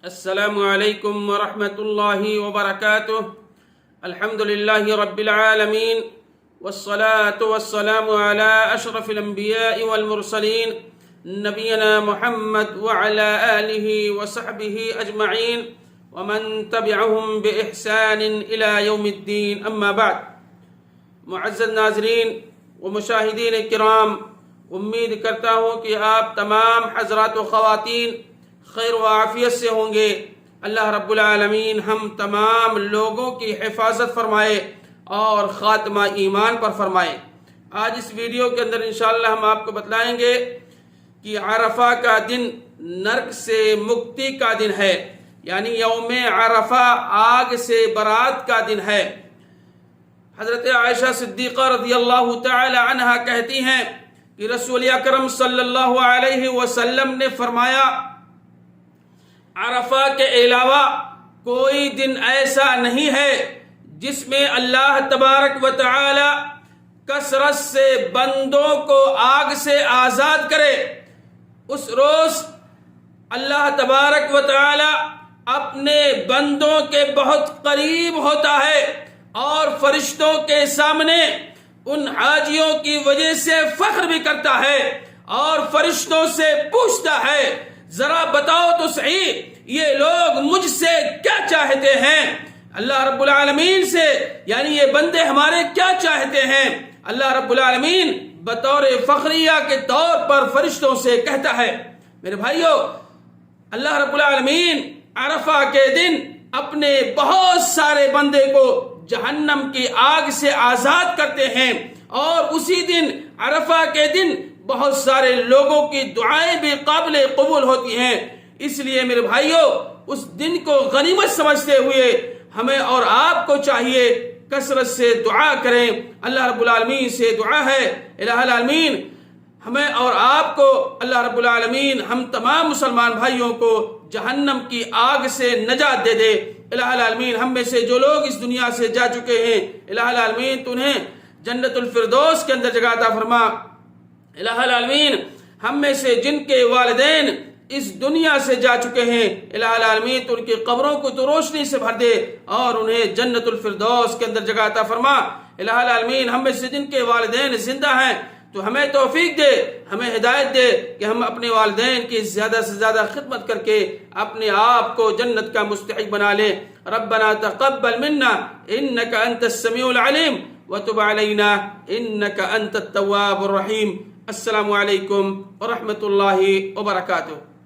السلام عليكم ورحمة الله وبركاته. الحمد لله رب العالمين، والصلاة والسلام على أشرف الأنبياء والمرسلين نبينا محمد وعلى آله وصحبه أجمعين ومن تبعهم بإحسان إلى يوم الدين. أما بعد، معزز ناظرین و مشاہدین کرام، امید کرتا ہوں کہ آپ تمام حضرات و خواتین خیر و عافیت سے ہوں گے. اللہ رب العالمین ہم تمام لوگوں کی حفاظت فرمائے اور خاتمہ ایمان پر فرمائے. آج اس ویڈیو کے اندر انشاءاللہ ہم آپ کو بتلائیں گے کہ عرفہ کا دن نرک سے مکتی کا دن ہے، یعنی یوم عرفہ آگ سے برات کا دن ہے. حضرت عائشہ صدیقہ رضی اللہ تعالی عنہا کہتی ہیں کہ رسول اکرم صلی اللہ علیہ وسلم نے فرمایا، عرفہ کے علاوہ کوئی دن ایسا نہیں ہے جس میں اللہ تبارک و تعالی کثرت سے بندوں کو آگ سے آزاد کرے. اس روز اللہ تبارک و تعالی اپنے بندوں کے بہت قریب ہوتا ہے اور فرشتوں کے سامنے ان حاجیوں کی وجہ سے فخر بھی کرتا ہے اور فرشتوں سے پوچھتا ہے، ذرا بتاؤ تو صحیح یہ لوگ مجھ سے کیا چاہتے ہیں. اللہ رب العالمین سے، یعنی یہ بندے ہمارے کیا چاہتے ہیں. اللہ رب العالمین بطور فخریہ کے طور پر فرشتوں سے کہتا ہے. میرے بھائیو، اللہ رب العالمین عرفہ کے دن اپنے بہت سارے بندے کو جہنم کی آگ سے آزاد کرتے ہیں، اور اسی دن عرفہ کے دن بہت سارے لوگوں کی دعائیں بھی قابل قبول ہوتی ہیں. اس لیے میرے بھائیوں، اس دن کو غنیمت سمجھتے ہوئے ہمیں اور آپ کو چاہیے کثرت سے دعا کریں. اللہ رب العالمین سے دعا ہے، الہ العالمین ہمیں اور آپ کو، اللہ رب العالمین ہم تمام مسلمان بھائیوں کو جہنم کی آگ سے نجات دے دے. الہ العالمین ہم میں سے جو لوگ اس دنیا سے جا چکے ہیں، الہ العالمین تو انہیں جنت الفردوس کے اندر جگہ عطا فرما. الہ العالمین ہم میں سے جن کے والدین اس دنیا سے جا چکے ہیں، الہ العالمین تو ان کی قبروں کو تو روشنی سے بھر دے اور انہیں جنت الفردوس کے اندر جگہ عطا فرما. الہ العالمین ہم میں سے جن کے والدین زندہ ہیں تو ہمیں توفیق دے، ہمیں ہدایت دے کہ ہم اپنے والدین کی زیادہ سے زیادہ خدمت کر کے اپنے آپ کو جنت کا مستحق بنا لیں. ربنا تقبل منا انك انت السميع العليم وتب علينا انك انت التواب الرحيم. السلام علیکم ورحمۃ اللہ وبرکاتہ.